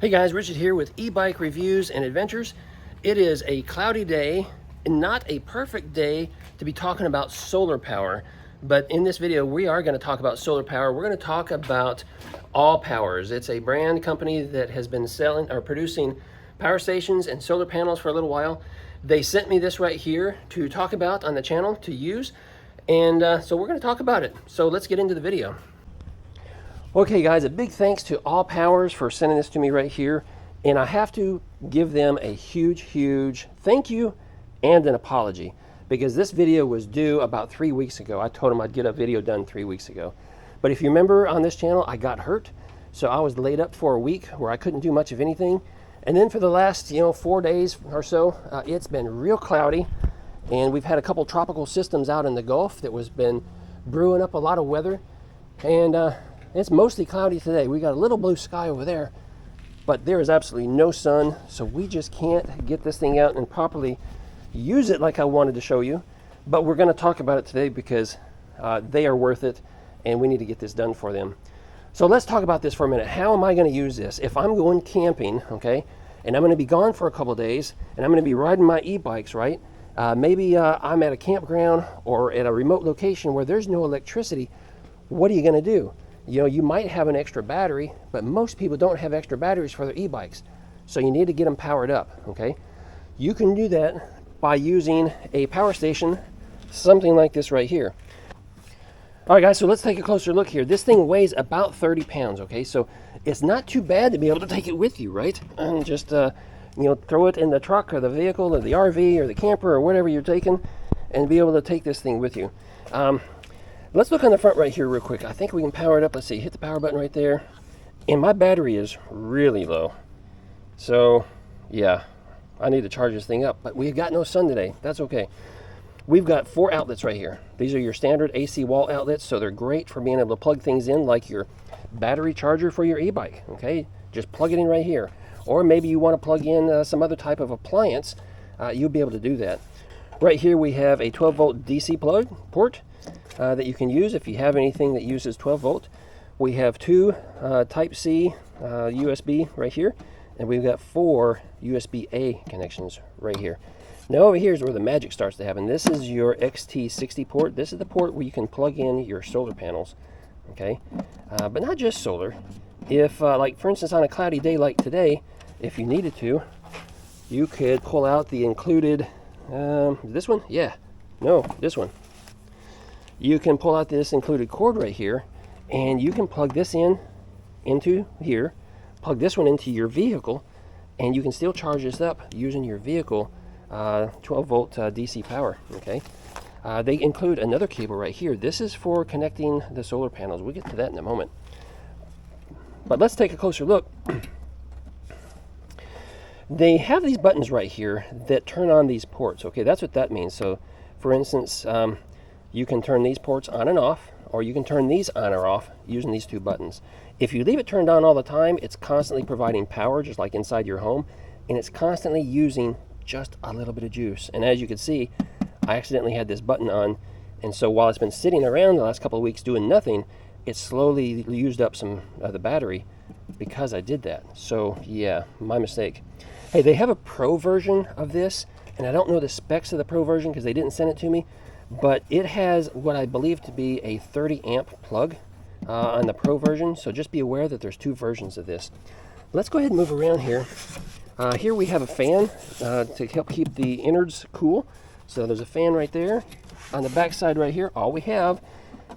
Hey guys, Richard here with eBike Reviews and Adventures. It is a cloudy day and not a perfect day to be talking about solar power, but in this video we are going to talk about solar power. We're going to talk about ALLPowers. It's a brand company that has been selling or producing power stations and solar panels for a little while. They sent me this right here to talk about on the channel to use, and so we're going to talk about it. So let's get into the video. Okay guys, a big thanks to ALLPowers for sending this to me right here, and I have to give them a huge thank you and an apology, because this video was due about 3 weeks ago. I told them I'd get a video done 3 weeks ago, but if you remember on this channel I got hurt, so I was laid up for a week where I couldn't do much of anything, and then for the last 4 days or so it's been real cloudy, and we've had a couple tropical systems out in the Gulf that was been brewing up a lot of weather, and it's mostly cloudy today. We got a little blue sky over there, but there is absolutely no sun, so we just can't get this thing out and properly use it like I wanted to show you. But we're going to talk about it today because they are worth it, and we need to get this done for them. So let's talk about this for a minute. How am I going to use this? If I'm going camping, okay, and I'm going to be gone for a couple of days, and I'm going to be riding my e-bikes, right? Maybe I'm at a campground or at a remote location where there's no electricity. What are you going to do? You might have an extra battery, but most people don't have extra batteries for their e-bikes. So you need to get them powered up, okay? You can do that by using a power station, something like this right here. All right, guys, so let's take a closer look here. This thing weighs about 30 pounds, okay? So it's not too bad to be able to take it with you, right? And just, throw it in the truck or the vehicle or the RV or the camper or whatever you're taking and be able to take this thing with you. Let's look on the front right here real quick. I think we can power it up. Let's see, hit the power button right there. And my battery is really low. So, yeah, I need to charge this thing up. But we've got no sun today. That's okay. We've got 4 outlets right here. These are your standard AC wall outlets, so they're great for being able to plug things in like your battery charger for your e-bike, okay? Just plug it in right here. Or maybe you want to plug in some other type of appliance. You'll be able to do that. Right here we have a 12-volt DC plug port that you can use if you have anything that uses 12 volt. We have 2 Type-C USB right here, and we've got 4 USB-A connections right here. Now over here is where the magic starts to happen. This is your XT60 port. This is the port where you can plug in your solar panels, okay? But not just solar. If, like for instance, on a cloudy day like today, if you needed to, you could pull out the included, this one? Yeah, no, this one. You can pull out this included cord right here, and you can plug this in into here, plug this one into your vehicle, and you can still charge this up using your vehicle 12 volt DC power, okay? They include another cable right here. This is for connecting the solar panels. We'll get to that in a moment. But let's take a closer look. They have these buttons right here that turn on these ports, okay? That's what that means. So, for instance, you can turn these ports on and off, or you can turn these on or off using these 2 buttons. If you leave it turned on all the time, it's constantly providing power, just like inside your home, and it's constantly using just a little bit of juice. And as you can see, I accidentally had this button on, and so while it's been sitting around the last couple of weeks doing nothing, it slowly used up some of the battery because I did that. So yeah, my mistake. Hey, they have a Pro version of this, and I don't know the specs of the Pro version because they didn't send it to me, but it has what I believe to be a 30 amp plug on the Pro version, so just be aware that there's 2 versions of this. Let's go ahead and move around here. Here we have a fan to help keep the innards cool. So there's a fan right there. On the back side right here, all we have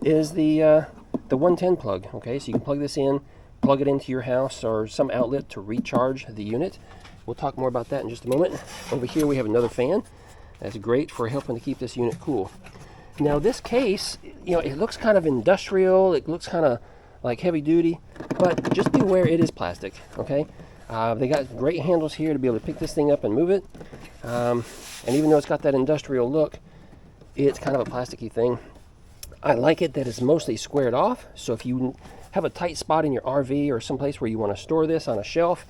is the 110 plug, okay? So you can plug this in, plug it into your house or some outlet to recharge the unit. We'll talk more about that in just a moment. Over here we have another fan. That's great for helping to keep this unit cool. Now this case, it looks kind of industrial, it looks kind of like heavy duty, but just be aware it is plastic, okay? They got great handles here to be able to pick this thing up and move it. And even though it's got that industrial look, it's kind of a plasticky thing. I like it that it's mostly squared off, so if you have a tight spot in your RV or someplace where you want to store this on a shelf,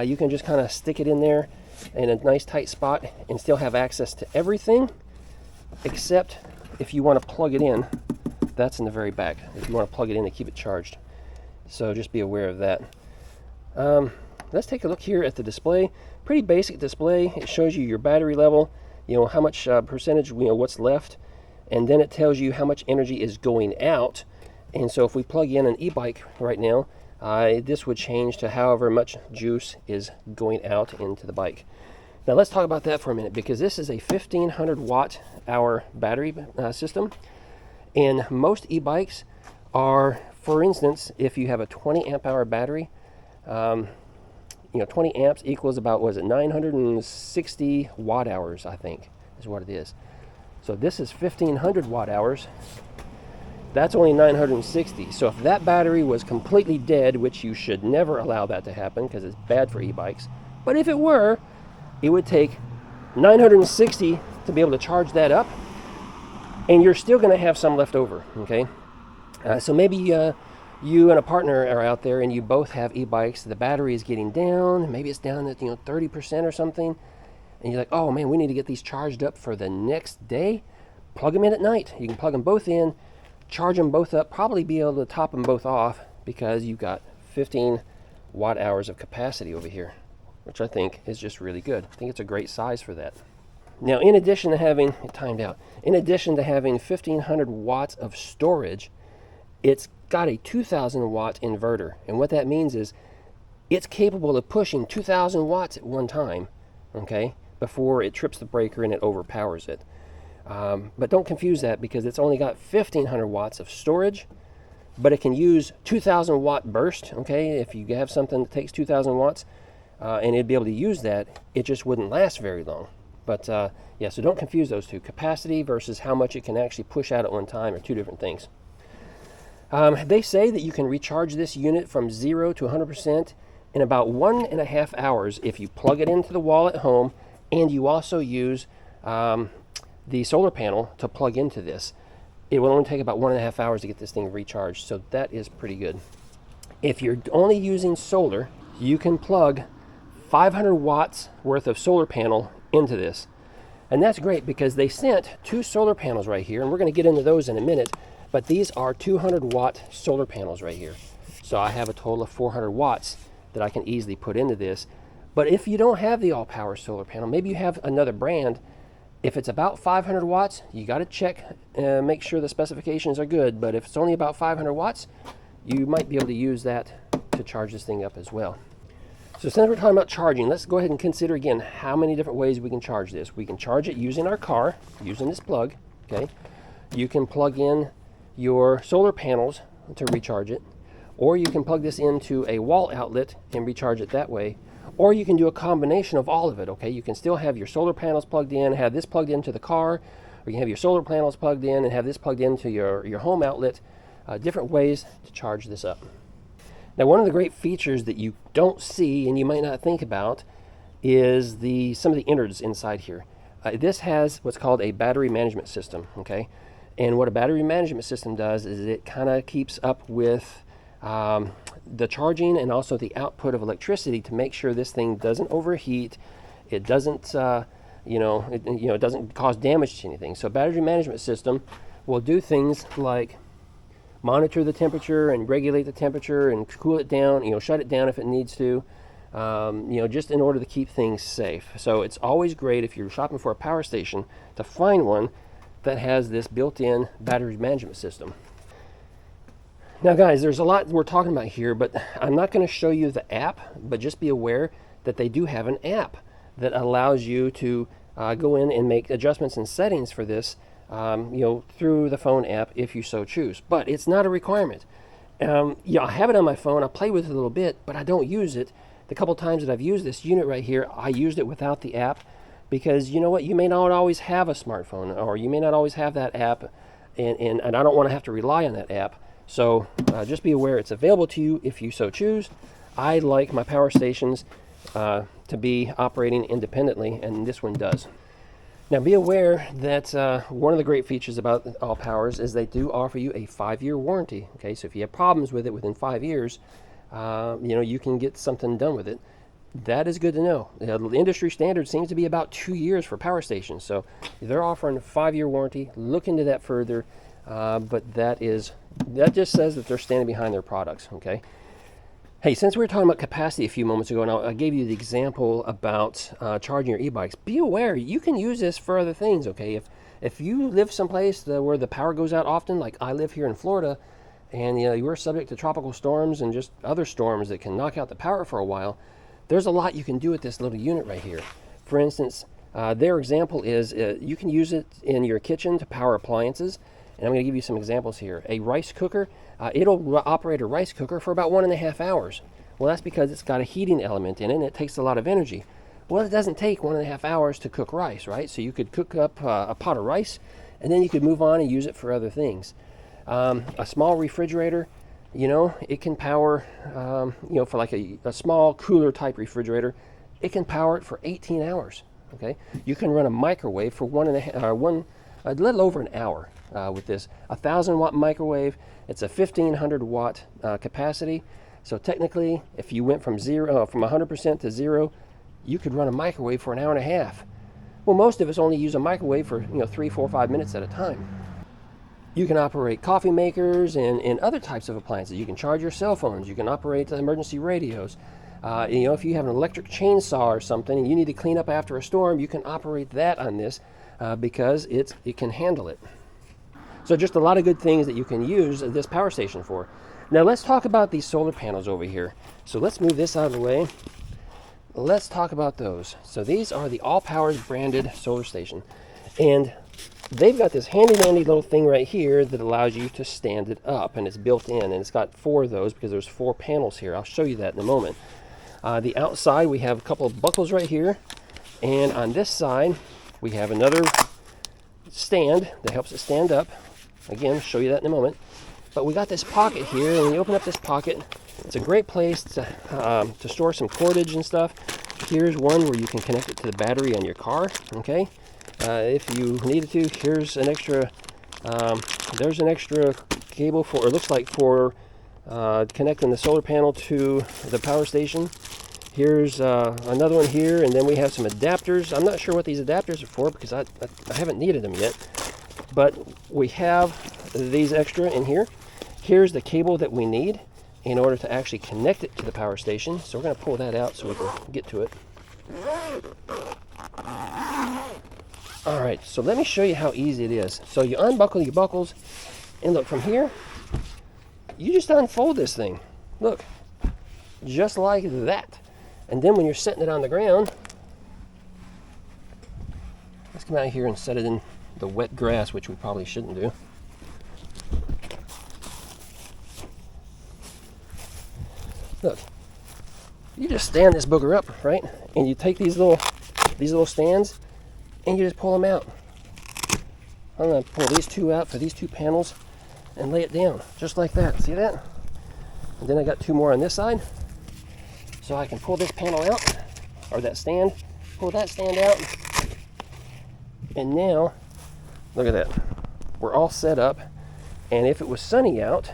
you can just kind of stick it in there in a nice tight spot and still have access to everything, except if you want to plug it in, that's in the very back, if you want to plug it in to keep it charged. So just be aware of that. let's take a look here at the display. Pretty basic display. It shows you your battery level, how much percentage, what's left, and then it tells you how much energy is going out. And so if we plug in an e-bike right now, this would change to however much juice is going out into the bike. Now let's talk about that for a minute, because this is a 1500 watt hour battery system, and most e-bikes are, for instance, if you have a 20 amp hour battery, 20 amps equals about, 960 watt hours, I think is what it is. So this is 1500 watt hours. That's only 960. So if that battery was completely dead, which you should never allow that to happen because it's bad for e-bikes, but if it were, it would take 960 to be able to charge that up, and you're still going to have some left over, okay? So maybe you and a partner are out there and you both have e-bikes, the battery is getting down, maybe it's down at 30% or something, and you're like, oh man, we need to get these charged up for the next day. Plug them in at night. You can plug them both in, charge them both up, probably be able to top them both off, because you've got 15 watt hours of capacity over here, which I think is just really good. I think it's a great size for that. Now, in addition to having, it timed out, in addition to having 1500 watts of storage, it's got a 2000 watt inverter. And what that means is it's capable of pushing 2000 watts at one time, okay, before it trips the breaker and it overpowers it. But don't confuse that, because it's only got 1500 watts of storage, but it can use 2000 watt burst, okay? If you have something that takes 2000 watts, and it'd be able to use that, it just wouldn't last very long. But yeah, so don't confuse those two. Capacity versus how much it can actually push out at one time are two different things. They say that you can recharge this unit from 0 to 100% in about 1.5 hours if you plug it into the wall at home, and you also use the solar panel to plug into this. It will only take about 1.5 hours to get this thing recharged, so that is pretty good. If you're only using solar, you can plug 500 watts worth of solar panel into this. And that's great, because they sent 2 solar panels right here, and we're going to get into those in a minute, but these are 200 watt solar panels right here. So I have a total of 400 watts that I can easily put into this. But if you don't have the ALLPowers solar panel, maybe you have another brand, if it's about 500 watts, you got to check, make sure the specifications are good. But if it's only about 500 watts, you might be able to use that to charge this thing up as well. So since we're talking about charging, let's go ahead and consider again how many different ways we can charge this. We can charge it using our car, using this plug, okay? You can plug in your solar panels to recharge it, or you can plug this into a wall outlet and recharge it that way, or you can do a combination of all of it, okay? You can still have your solar panels plugged in, have this plugged into the car, or you can have your solar panels plugged in and have this plugged into your home outlet. Different ways to charge this up. Now, one of the great features that you don't see and you might not think about is some of the innards inside here. This has what's called a battery management system, okay? And what a battery management system does is it kind of keeps up with the charging and also the output of electricity to make sure this thing doesn't overheat. It doesn't, it doesn't cause damage to anything. So a battery management system will do things like monitor the temperature and regulate the temperature and cool it down, shut it down if it needs to, just in order to keep things safe. So it's always great if you're shopping for a power station to find one that has this built-in battery management system. Now guys, there's a lot we're talking about here, but I'm not going to show you the app, but just be aware that they do have an app that allows you to go in and make adjustments and settings for this, through the phone app if you so choose. But it's not a requirement. I have it on my phone, I play with it a little bit, but I don't use it. The couple times that I've used this unit right here, I used it without the app, because you know what, you may not always have a smartphone, or you may not always have that app, and I don't want to have to rely on that app. So just be aware it's available to you if you so choose. I like my power stations to be operating independently, and this one does. Now be aware that one of the great features about ALLPowers is they do offer you a 5-year warranty. Okay, so if you have problems with it within 5 years, you can get something done with it. That is good to know. The industry standard seems to be about 2 years for power stations, so they're offering a 5-year warranty. Look into that further, but that just says that they're standing behind their products. Okay. Hey, since we were talking about capacity a few moments ago, and I gave you the example about charging your e-bikes, be aware you can use this for other things, okay? If you live someplace where the power goes out often, like I live here in Florida, and you're subject to tropical storms and just other storms that can knock out the power for a while, there's a lot you can do with this little unit right here. For instance, their example is you can use it in your kitchen to power appliances. And I'm going to give you some examples here. A rice cooker, it'll operate a rice cooker for about 1.5 hours. Well, that's because it's got a heating element in it and it takes a lot of energy. Well, it doesn't take 1.5 hours to cook rice, right? So you could cook up a pot of rice and then you could move on and use it for other things. A small refrigerator, it can power, for like a small cooler type refrigerator, it can power it for 18 hours, okay? You can run a microwave for a little over an hour. With this 1,000-watt microwave, it's a 1,500 watt capacity. So technically, if you went from 100% to zero, you could run a microwave for an hour and a half. Well, most of us only use a microwave for 3, 4, 5 minutes at a time. You can operate coffee makers and other types of appliances. You can charge your cell phones. You can operate emergency radios. If you have an electric chainsaw or something and you need to clean up after a storm, you can operate that on this because it can handle it. So just a lot of good things that you can use this power station for. Now let's talk about these solar panels over here. So let's move this out of the way. Let's talk about those. So these are the ALLPowers branded solar station. And they've got this handy dandy little thing right here that allows you to stand it up, and it's built in, and it's got 4 of those because there's 4 panels here. I'll show you that in a moment. The outside, we have a couple of buckles right here, and on this side we have another stand that helps it stand up. Again, I'll show you that in a moment. But we got this pocket here, and when you open up this pocket, it's a great place to store some cordage and stuff. Here's one where you can connect it to the battery on your car, okay? If you needed to, here's an extra, there's an extra cable for, it looks like for connecting the solar panel to the power station. Here's another one here, and then we have some adapters. I'm not sure what these adapters are for because I haven't needed them yet. But we have these extra in here. Here's the cable that we need in order to actually connect it to the power station. So we're going to pull that out so we can get to it. All right, so let me show you how easy it is. So you unbuckle your buckles, and look, from here, you just unfold this thing. Look, just like that. And then when you're setting it on the ground, let's come out here and set it in the wet grass, which we probably shouldn't do. Look, you just stand this booger up, right? And you take these little stands and you just pull them out. I'm going to pull these 2 out for these 2 panels and lay it down just like that. See that? And then I got 2 more on this side. So I can pull this panel out, or that stand, pull that stand out. And now, look at that. We're all set up. And if it was sunny out,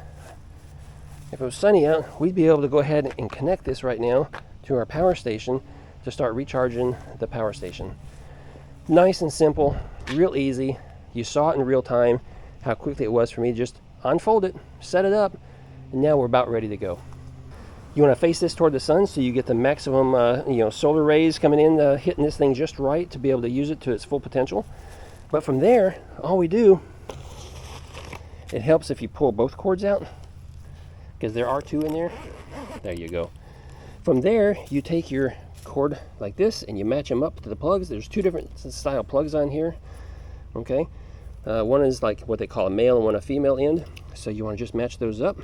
we'd be able to go ahead and connect this right now to our power station to start recharging the power station. Nice and simple, real easy. You saw it in real time, how quickly it was for me to just unfold it, set it up, and now we're about ready to go. You want to face this toward the sun so you get the maximum solar rays coming in, hitting this thing just right to be able to use it to its full potential. But from there, all we do, it helps if you pull both cords out, because there are 2 in there. There you go. From there, you take your cord like this and you match them up to the plugs. There's 2 different style plugs on here, okay? One is like what they call a male and one a female end. So you want to just match those up,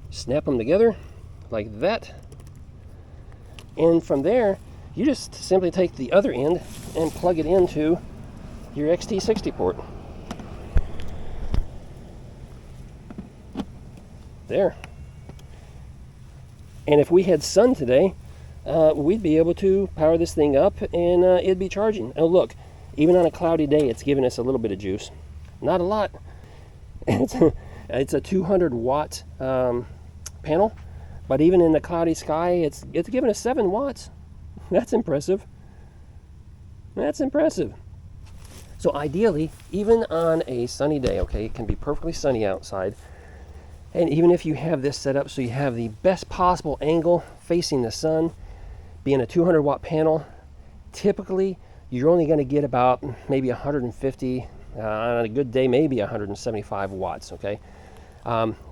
snap them together like that, and from there you just simply take the other end and plug it into your XT60 port. There. And if we had sun today, we'd be able to power this thing up and it'd be charging. Oh look, even on a cloudy day it's giving us a little bit of juice. Not a lot. It's a 200 watt panel, but even in the cloudy sky it's giving us 7 watts. That's impressive. That's impressive. So ideally, even on a sunny day, okay, it can be perfectly sunny outside, And even if you have this set up so you have the best possible angle facing the sun, being a 200 watt panel, typically you're only going to get about maybe 150, on a good day maybe 175 watts, okay?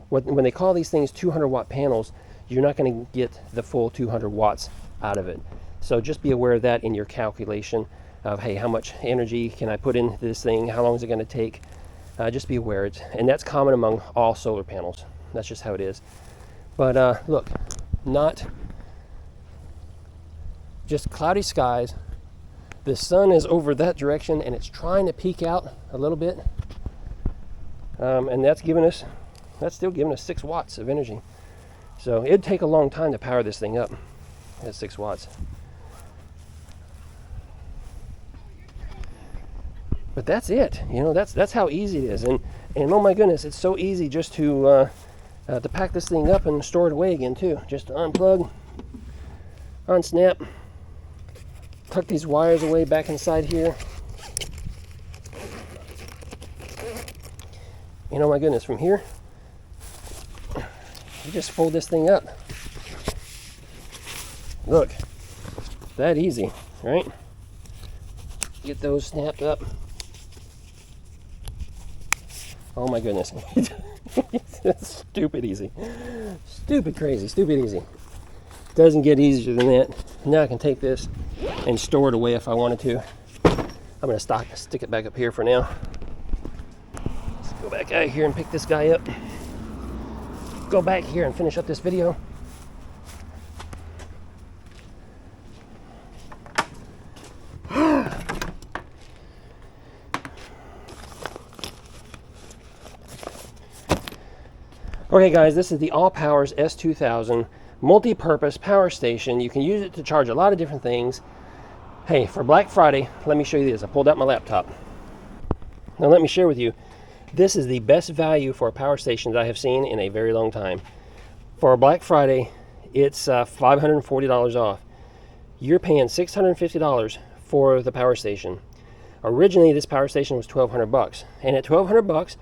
When they call these things 200 watt panels, you're not going to get the full 200 watts out of it. So just be aware of that in your calculation of, hey, how much energy can I put into this thing? How long is it going to take? Just be aware. And that's common among all solar panels. That's just how it is. But look, not just cloudy skies. The sun is over that direction and it's trying to peek out a little bit. And that's still giving us 6 watts of energy. So it'd take a long time to power this thing up at 6 watts. But that's it. You know, that's how easy it is. And oh my goodness, it's so easy just to pack this thing up and store it away again too. Just unplug, unsnap, tuck these wires away back inside here. You know, my goodness, from here, you just fold this thing up. Look, that easy, right? Get those snapped up. Oh my goodness. It's stupid easy. Stupid crazy, stupid easy. Doesn't get easier than that. Now I can take this and store it away if I wanted to. I'm going to stick it back up here for now. Let's go back out here and pick this guy up. Go back here and finish up this video. Okay guys, this is the ALLPowers S2000 multi-purpose power station. You can use it to charge a lot of different things. Hey, for Black Friday, let me show you this. I pulled out my laptop. Now let me share with you, this is the best value for a power station that I have seen in a very long time. For Black Friday, it's $540 off. You're paying $650 for the power station. Originally, this power station was $1,200, and at $1,200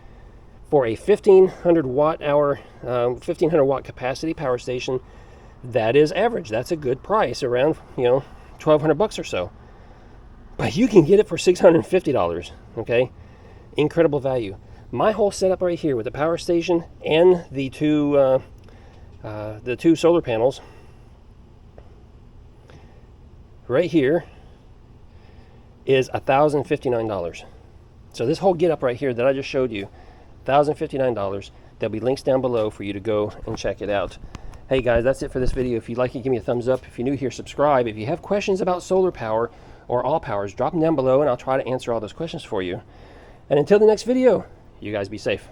for a 1,500 watt hour, 1,500 watt capacity power station, that is average. That's a good price, around, you know, $1,200 or so. But you can get it for $650. Okay, incredible value. My whole setup right here with the power station and the two solar panels right here is $1,059. So this whole get up right here that I just showed you, $1,059. There'll be links down below for you to go and check it out. Hey guys, that's it for this video. If you like it, give me a thumbs up. If you're new here, subscribe. If you have questions about solar power or ALLPowers, drop them down below and I'll try to answer all those questions for you. And until the next video, you guys be safe.